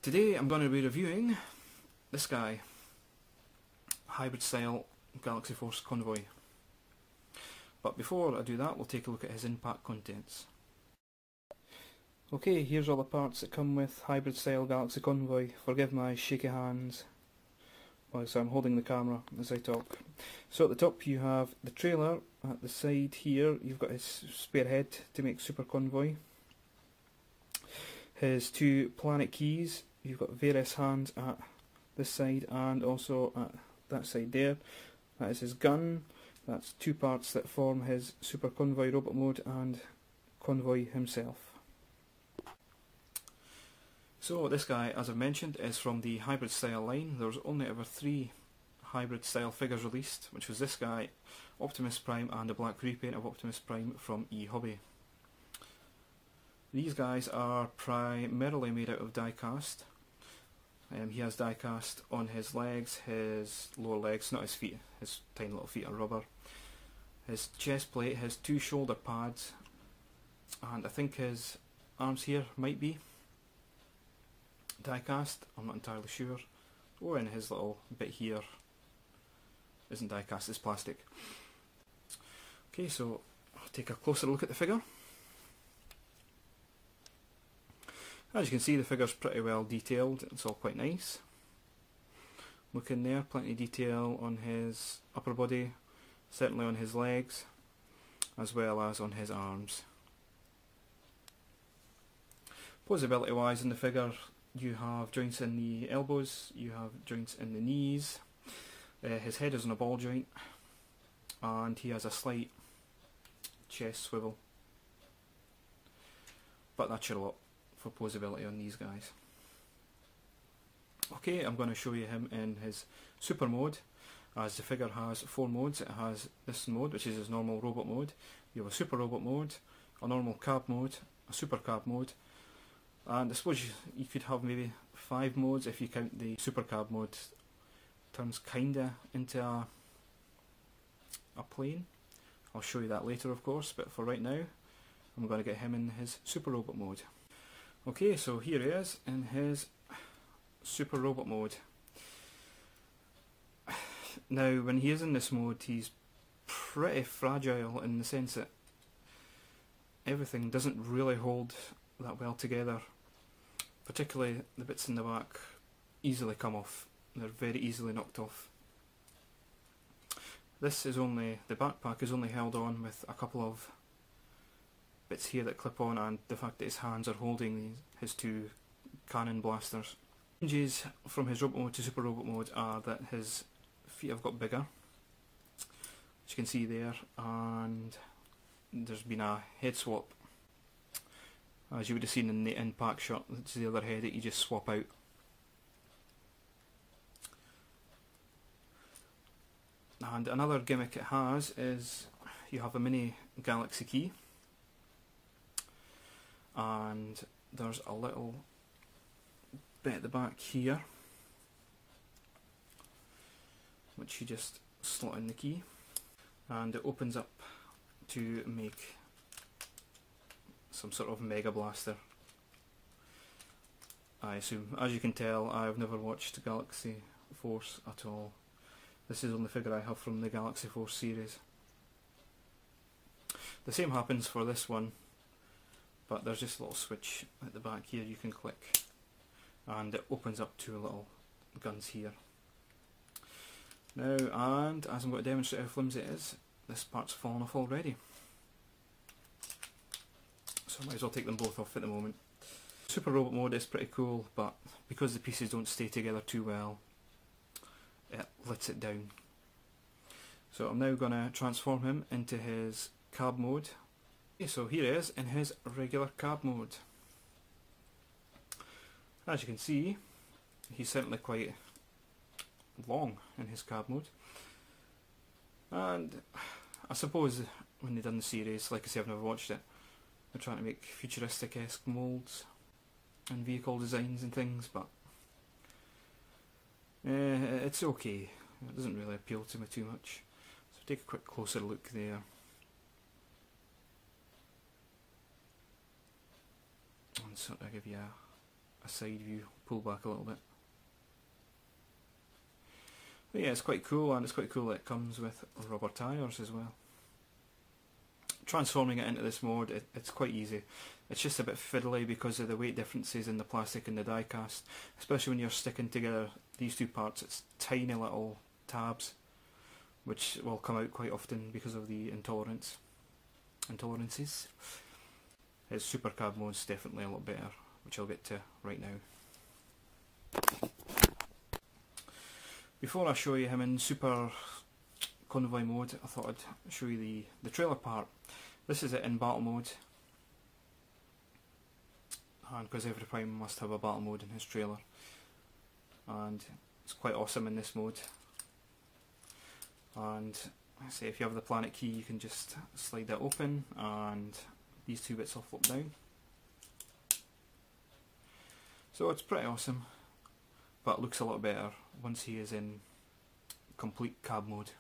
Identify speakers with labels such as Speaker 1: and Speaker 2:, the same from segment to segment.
Speaker 1: Today I'm going to be reviewing this guy, hybrid style Galaxy Force Convoy. But before I do that, we'll take a look at his in-pack contents. Okay, here's all the parts that come with hybrid style Galaxy Convoy. Forgive my shaky hands whilst I'm holding the camera as I talk. So at the top you have the trailer, at the side here you've got his spare head to make Super Convoy. His two planet keys, you've got various hands at this side and also at that side there. That is his gun. That's two parts that form his Super Convoy robot mode and Convoy himself. So this guy, as I've mentioned, is from the hybrid style line. There was only ever 3 hybrid style figures released, which was this guy, Optimus Prime, and a black repaint of Optimus Prime from eHobby. These guys are primarily made out of die cast. He has die cast on his legs, his lower legs, not his feet, his tiny little feet are rubber. His chest plate has 2 shoulder pads, and I think his arms here might be die cast, I'm not entirely sure. Oh, and his little bit here isn't die cast, it's plastic. Okay, so I'll take a closer look at the figure. As you can see, the figure's pretty well detailed, it's all quite nice. Look in there, plenty of detail on his upper body, certainly on his legs, as well as on his arms. Posability wise in the figure, you have joints in the elbows, you have joints in the knees, his head is on a ball joint, and he has a slight chest swivel. But that's your lot for posability on these guys. Okay, I'm going to show you him in his super mode, as the figure has 4 modes. It has this mode, which is his normal robot mode. You have a super robot mode, a normal cab mode, a super cab mode, and I suppose you could have maybe 5 modes if you count the super cab mode. Turns kinda into a plane. I'll show you that later of course, but for right now I'm going to get him in his super robot mode. Okay, so here he is in his super robot mode. Now when he is in this mode he's pretty fragile in the sense that everything doesn't really hold that well together. Particularly the bits in the back easily come off, they're very easily knocked off. This is only, the backpack is only held on with a couple of bits here that clip on, and the fact that his hands are holding his 2 cannon blasters. Changes from his robot mode to super robot mode are that his feet have got bigger, as you can see there, and there's been a head swap, as you would have seen in the in-pack shot. That's the other head that you just swap out. And another gimmick it has is you have a mini Galaxy key, and there's a little bit at the back here which you just slot in the key and it opens up to make some sort of mega blaster, I assume. As you can tell, I've never watched Galaxy Force at all. This is the only figure I have from the Galaxy Force series. The same happens for this one, but there's just a little switch at the back here you can click and it opens up 2 little guns here. Now, and as I'm going to demonstrate how flimsy it is, this part's fallen off already. So I might as well take them both off at the moment. Super robot mode is pretty cool, but because the pieces don't stay together too well, it lets it down. So I'm now going to transform him into his cab mode. Okay, so here he is in his regular cab mode. As you can see, he's certainly quite long in his cab mode, and I suppose when they've done the series, like I say, I've never watched it, they're trying to make futuristic-esque moulds and vehicle designs and things, but it's okay. It doesn't really appeal to me too much. So take a quick closer look there. And sort of give you a side view, pull back a little bit. But yeah, it's quite cool, and it's quite cool that it comes with rubber tyres as well. Transforming it into this mode, it's quite easy. It's just a bit fiddly because of the weight differences in the plastic and the die cast, especially when you're sticking together these two parts. It's tiny little tabs which will come out quite often because of the intolerances. His super cab mode's definitely a lot better, which I'll get to right now. Before I show you him in super convoy mode, I thought I'd show you the trailer part. This is it in battle mode, and because every Prime must have a battle mode in his trailer, and it's quite awesome in this mode. And I say, if you have the planet key, you can just slide that open, and these two bits will flip down. So it's pretty awesome, but it looks a lot better once he is in complete cab mode.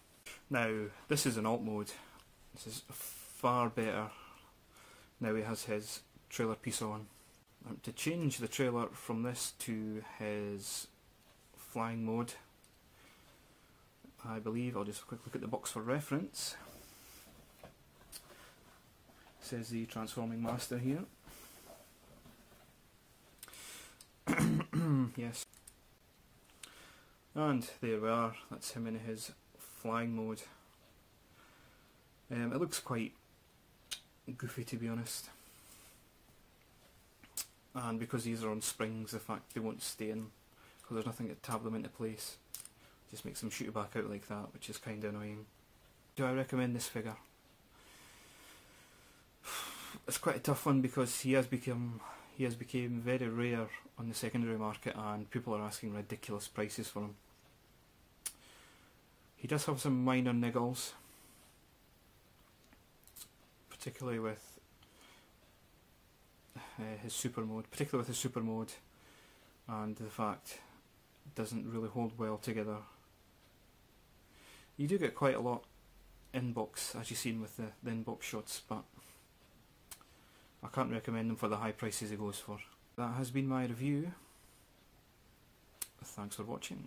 Speaker 1: Now, this is an alt mode. This is far better now he has his trailer piece on. To change the trailer from this to his flying mode, I believe, I'll just quick look at the box for reference. It says the Transforming Master here. Yes. And there we are, that's him in his flying mode. It looks quite goofy, to be honest. And because these are on springs, the fact they won't stay in, because there's nothing to tab them into place, just makes them shoot back out like that, which is kind of annoying. Do I recommend this figure? It's quite a tough one because he has become very rare on the secondary market, and people are asking ridiculous prices for him. He does have some minor niggles, particularly with his super mode, and the fact it doesn't really hold well together. You do get quite a lot in-box, as you've seen with the in-box shots, but I can't recommend them for the high prices he goes for. That has been my review. Thanks for watching.